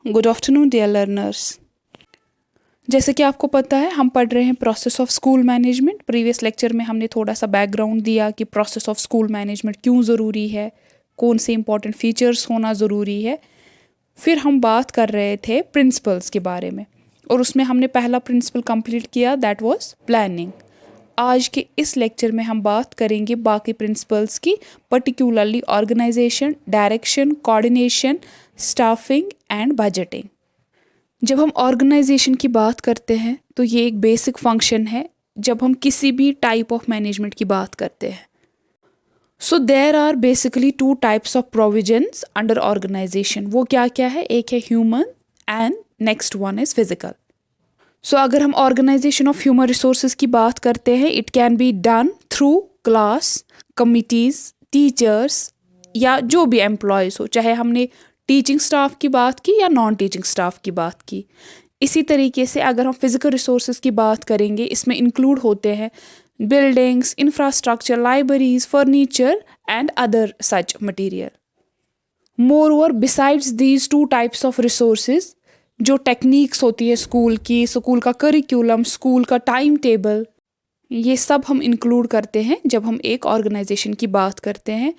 Good afternoon dear learners. जैसे कि आपको पता है हम पढ़ रहे हैं process of school management. Previous lecture में हमने थोड़ा सा बैकग्राउंड दिया कि प्रोसेस ऑफ स्कूल मैनेजमेंट क्यों ज़रूरी है, कौन से इंपॉर्टेंट फीचर्स होना ज़रूरी है। फिर हम बात कर रहे थे प्रिंसिपल्स के बारे में और उसमें हमने पहला प्रिंसिपल कंप्लीट किया, दैट वाज प्लानिंग। आज के इस लेक्चर में हम बात करेंगे बाकी प्रिंसिपल्स की, particularly organisation, direction, coordination, staffing and budgeting. जब हम ऑर्गेनाइजेशन की बात करते हैं तो ये एक बेसिक फंक्शन है जब हम किसी भी टाइप ऑफ मैनेजमेंट की बात करते हैं। So there are basically two types of provisions under organisation. वो क्या क्या है? एक है human and next one is physical. So अगर हम ऑर्गेनाइजेशन ऑफ ह्यूमन रिसोर्सेज की बात करते हैं, it can be done through class, committees, teachers या जो भी एम्प्लॉयज़ हो, चाहे हमने टीचिंग स्टाफ की बात की या नॉन टीचिंग स्टाफ की बात की। इसी तरीके से अगर हम फिजिकल रिसोर्सेज की बात करेंगे, इसमें इंक्लूड होते हैं buildings, infrastructure, libraries, furniture and other such material. Moreover besides these two types of resources, जो टेक्निक्स होती है स्कूल की, स्कूल का करिकुलम, स्कूल का टाइम टेबल, ये सब हम इंक्लूड करते हैं जब हम एक ऑर्गेनाइजेशन की बात करते हैं।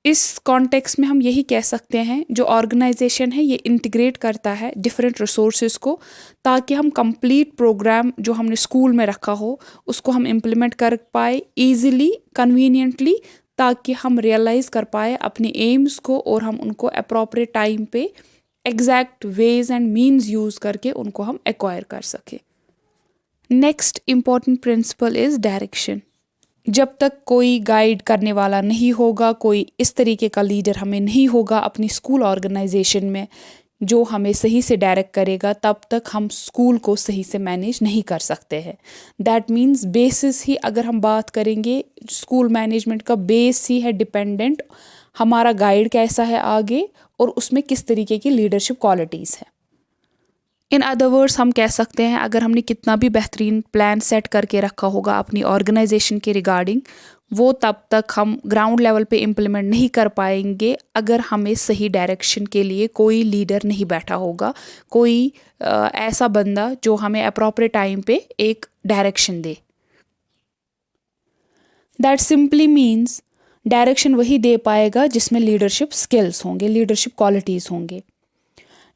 इस कॉन्टेक्स्ट में हम यही कह सकते हैं जो ऑर्गेनाइजेशन है ये इंटीग्रेट करता है डिफरेंट रिसोर्सेज को, ताकि हम कंप्लीट प्रोग्राम जो हमने स्कूल में रखा हो उसको हम इम्प्लीमेंट कर पाए ईजिली, कन्वीनियंटली, ताकि हम रियलाइज़ कर पाए अपने एम्स को और हम उनको अप्रोप्रिएट टाइम पे exact ways and means use करके उनको हम एक्वायर कर सकें। Next important principle is direction. जब तक कोई गाइड करने वाला नहीं होगा, कोई इस तरीके का लीडर हमें नहीं होगा अपनी स्कूल ऑर्गेनाइजेशन में जो हमें सही से डायरेक्ट करेगा, तब तक हम स्कूल को सही से मैनेज नहीं कर सकते हैं। दैट मीन्स बेसिस ही अगर हम बात करेंगे, स्कूल मैनेजमेंट का बेस ही है डिपेंडेंट हमारा गाइड कैसा है आगे और उसमें किस तरीके की लीडरशिप क्वालिटीज़ है। इन अदर वर्ड्स हम कह सकते हैं अगर हमने कितना भी बेहतरीन प्लान सेट करके रखा होगा अपनी ऑर्गेनाइजेशन के रिगार्डिंग, वो तब तक हम ग्राउंड लेवल पे इम्प्लीमेंट नहीं कर पाएंगे अगर हमें सही डायरेक्शन के लिए कोई लीडर नहीं बैठा होगा, कोई ऐसा बंदा जो हमें अप्रोप्रिएट टाइम पे एक direction they. That simply means direction वही दे पाएगा जिसमें लीडरशिप स्किल्स होंगे, लीडरशिप क्वालिटीज़ होंगे।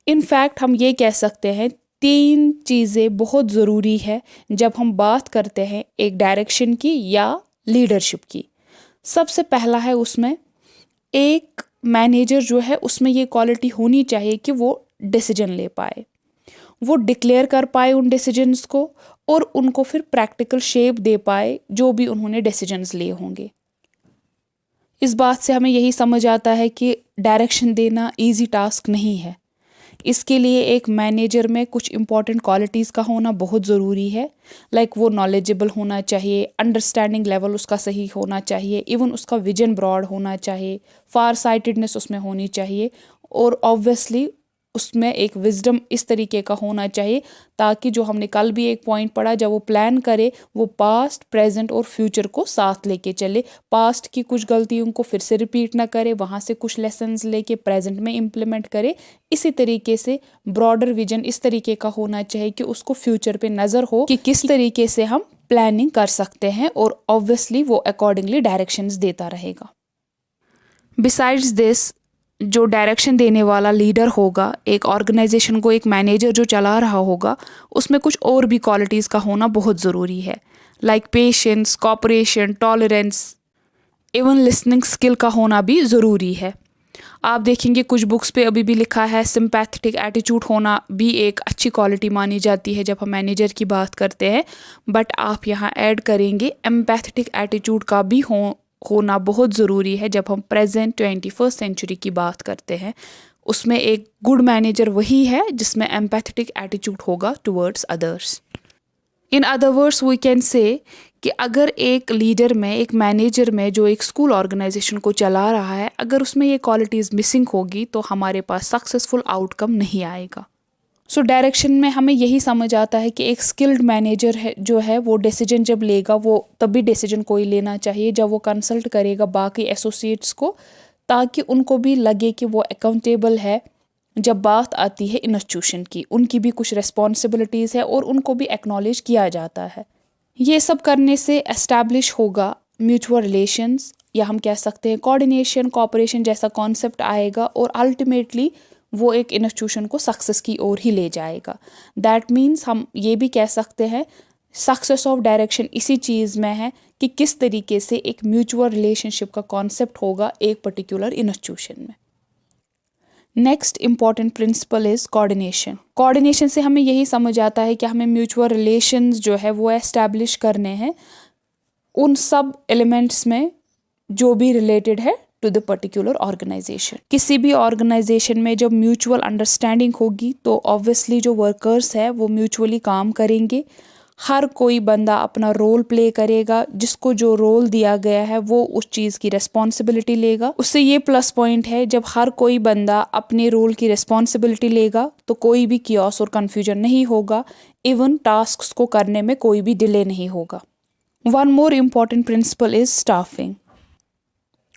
इनफैक्ट हम ये कह सकते हैं 3 चीज़ें बहुत ज़रूरी है जब हम बात करते हैं एक डायरेक्शन की या लीडरशिप की। सबसे पहला है उसमें एक मैनेजर जो है उसमें ये क्वालिटी होनी चाहिए कि वो डिसीजन ले पाए, वो डिक्लेयर कर पाए उन डिसीजंस को और उनको फिर प्रैक्टिकल शेप दे पाए जो भी उन्होंने डिसीजंस लिए होंगे। इस बात से हमें यही समझ आता है कि डायरेक्शन देना इजी टास्क नहीं है। इसके लिए एक मैनेजर में कुछ इंपॉर्टेंट क्वालिटीज़ का होना बहुत ज़रूरी है। लाइक वो नॉलेजेबल होना चाहिए, अंडरस्टैंडिंग लेवल उसका सही होना चाहिए, इवन उसका विजन ब्रॉड होना चाहिए, फार साइटेडनेस उसमें होनी चाहिए और ऑब्वियसली उसमें एक विजडम इस तरीके का होना चाहिए ताकि जो हमने कल भी एक पॉइंट पढ़ा, जब वो प्लान करे वो पास्ट, प्रेजेंट और फ्यूचर को साथ लेके चले। पास्ट की कुछ गलतियों को फिर से रिपीट ना करे, वहाँ से कुछ लेसन्स लेके प्रेजेंट में इम्प्लीमेंट करे। इसी तरीके से ब्रॉडर विजन इस तरीके का होना चाहिए कि उसको फ्यूचर पे नज़र हो कि किस तरीके से हम प्लानिंग कर सकते हैं और ऑब्वियसली वो अकॉर्डिंगली डायरेक्शंस देता रहेगा। बिसाइड्स दिस, जो डायरेक्शन देने वाला लीडर होगा, एक ऑर्गेनाइजेशन को एक मैनेजर जो चला रहा होगा, उसमें कुछ और भी क्वालिटीज़ का होना बहुत ज़रूरी है। Like patience, cooperation, tolerance, even listening skill का होना भी ज़रूरी है। आप देखेंगे कुछ बुक्स पे अभी भी लिखा है सिंपैथेटिक एटीट्यूड होना भी एक अच्छी क्वालिटी मानी जाती है जब हम मैनेजर की बात करते हैं, बट आप यहाँ ऐड करेंगे एम्पैथेटिक एटीट्यूड का भी होना बहुत ज़रूरी है जब हम प्रेजेंट 21st सेंचुरी की बात करते हैं। उसमें एक गुड मैनेजर वही है जिसमें एम्पैथेटिक एटीट्यूड होगा towards others. In other words we can say कि अगर एक लीडर में, एक मैनेजर में जो एक स्कूल ऑर्गेनाइजेशन को चला रहा है, अगर उसमें ये क्वालिटीज़ मिसिंग होगी तो हमारे पास सक्सेसफुल आउटकम नहीं आएगा। सो डायरेक्शन में हमें यही समझ आता है कि एक स्किल्ड मैनेजर है जो है वो डिसीजन जब लेगा, वो तभी डिसीजन कोई लेना चाहिए जब वो कंसल्ट करेगा बाकी एसोसिएट्स को, ताकि उनको भी लगे कि वो अकाउंटेबल है जब बात आती है इंस्टीट्यूशन की, उनकी भी कुछ रिस्पॉन्सिबिलिटीज़ है और उनको भी एक्नॉलेज किया जाता है। ये सब करने से एस्टैब्लिश होगा म्यूचुअल रिलेशंस, या हम कह सकते हैं कोऑर्डिनेशन, कोऑपरेशन जैसा कॉन्सेप्ट आएगा, और अल्टीमेटली वो एक इंस्टीट्यूशन को सक्सेस की ओर ही ले जाएगा। दैट मीन्स हम ये भी कह सकते हैं सक्सेस ऑफ डायरेक्शन इसी चीज़ में है कि किस तरीके से एक म्यूचुअल रिलेशनशिप का कॉन्सेप्ट होगा एक पर्टिकुलर इंस्टीट्यूशन में। Next important principle is coordination. Coordination से हमें यही समझ आता है कि हमें म्यूचुअल रिलेशंस जो है वो एस्टैब्लिश करने हैं उन सब एलिमेंट्स में जो भी रिलेटेड है टू द पर्टिकुलर ऑर्गेनाइजेशन। किसी भी ऑर्गेनाइजेशन में जब म्यूचुअल अंडरस्टैंडिंग होगी तो ऑब्वियसली जो वर्कर्स है वो म्यूचुअली काम करेंगे, हर कोई बंदा अपना रोल प्ले करेगा, जिसको जो रोल दिया गया है वो उस चीज़ की रिस्पॉन्सिबिलिटी लेगा। उससे ये प्लस पॉइंट है, जब हर कोई बंदा अपने रोल की रिस्पॉन्सिबिलिटी लेगा तो कोई भी कियोस और कन्फ्यूजन नहीं होगा, इवन टास्क्स को करने में कोई भी डिले नहीं होगा। One more important principal is staffing.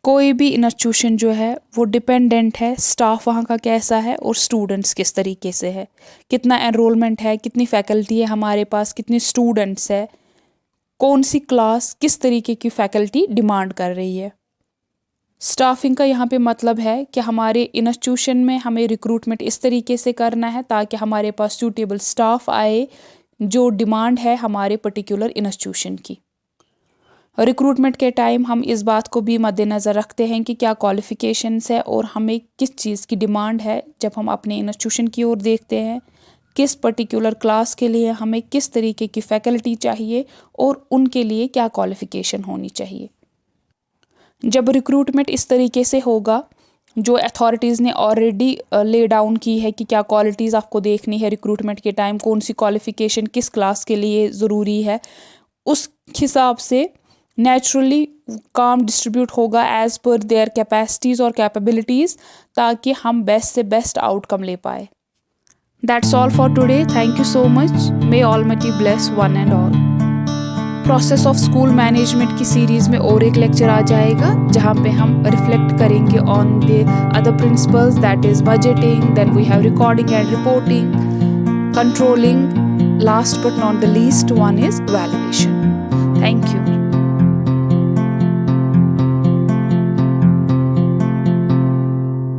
कोई भी इंस्टीट्यूशन जो है वो डिपेंडेंट है स्टाफ वहाँ का कैसा है और स्टूडेंट्स किस तरीके से है, कितना एनरोलमेंट है, कितनी फैकल्टी है हमारे पास, कितने स्टूडेंट्स है, कौन सी क्लास किस तरीके की फैकल्टी डिमांड कर रही है। स्टाफिंग का यहाँ पे मतलब है कि हमारे इंस्टीट्यूशन में हमें रिक्रूटमेंट इस तरीके से करना है ताकि हमारे पास सूटेबल स्टाफ आए जो डिमांड है हमारे पर्टिकुलर इंस्टीट्यूशन की। रिक्रूटमेंट के टाइम हम इस बात को भी मद्देनज़र रखते हैं कि क्या क्वालिफ़िकेशंस है और हमें किस चीज़ की डिमांड है। जब हम अपने इंस्टीट्यूशन की ओर देखते हैं किस पर्टिकुलर क्लास के लिए हमें किस तरीके की फैकल्टी चाहिए और उनके लिए क्या क्वालिफ़िकेशन होनी चाहिए। जब रिक्रूटमेंट इस तरीके से होगा, जो अथॉरिटीज़ ने ऑलरेडी ले डाउन की है कि क्या क्वालिटीज़ आपको देखनी है रिक्रूटमेंट के टाइम, कौन सी क्वालिफ़िकेशन किस क्लास के लिए ज़रूरी है, उस हिसाब से नेचुरली काम डिस्ट्रीब्यूट होगा एज पर देयर कैपेसिटीज़ और कैपेबिलिटीज़, ताकि हम बेस्ट से बेस्ट आउटकम ले पाए। That's all for today. Thank you so much. May almighty bless one and all. Process of school management की सीरीज़ में और एक लेक्चर आ जाएगा जहाँ पे हम रिफ्लेक्ट करेंगे on the other principles, that is budgeting, then we have recording and reporting, controlling, last but not the least one is valuation. Thank you.